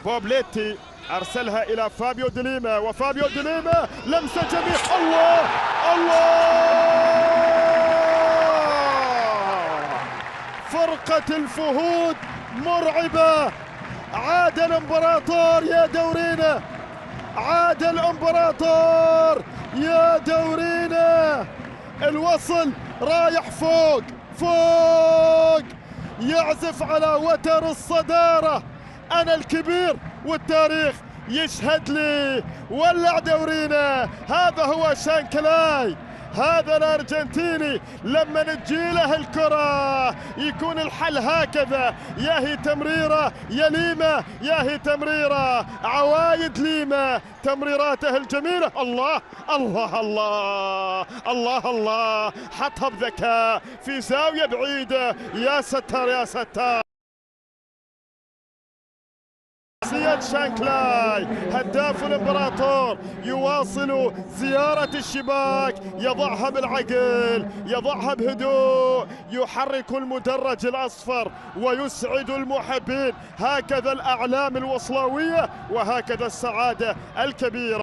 بوبليتي أرسلها إلى فابيو ديليما، وفابيو ديليما لمسة جميلة. الله الله، فرقة الفهود مرعبة. عاد الامبراطور يا دورينا، عاد الامبراطور يا دورينا. الوصل رايح فوق فوق، يعزف على وتر الصدارة. أنا الكبير والتاريخ يشهد لي. ولع دورينا، هذا هو شانكلاي، هذا الأرجنتيني. لما تجيله الكرة يكون الحل هكذا، يا هي تمريرة يا ليما، يا هي تمريرة. عوايد ليما، تمريراته الجميلة. الله الله الله الله الله، حطها بذكاء في زاوية بعيدة. يا ستار يا ستار. شانكلاي هداف الامبراطور يواصل زيارة الشباك، يضعها بالعقل، يضعها بهدوء، يحرك المدرج الأصفر ويسعد المحبين. هكذا الأعلام الوصلاوية وهكذا السعادة الكبيرة.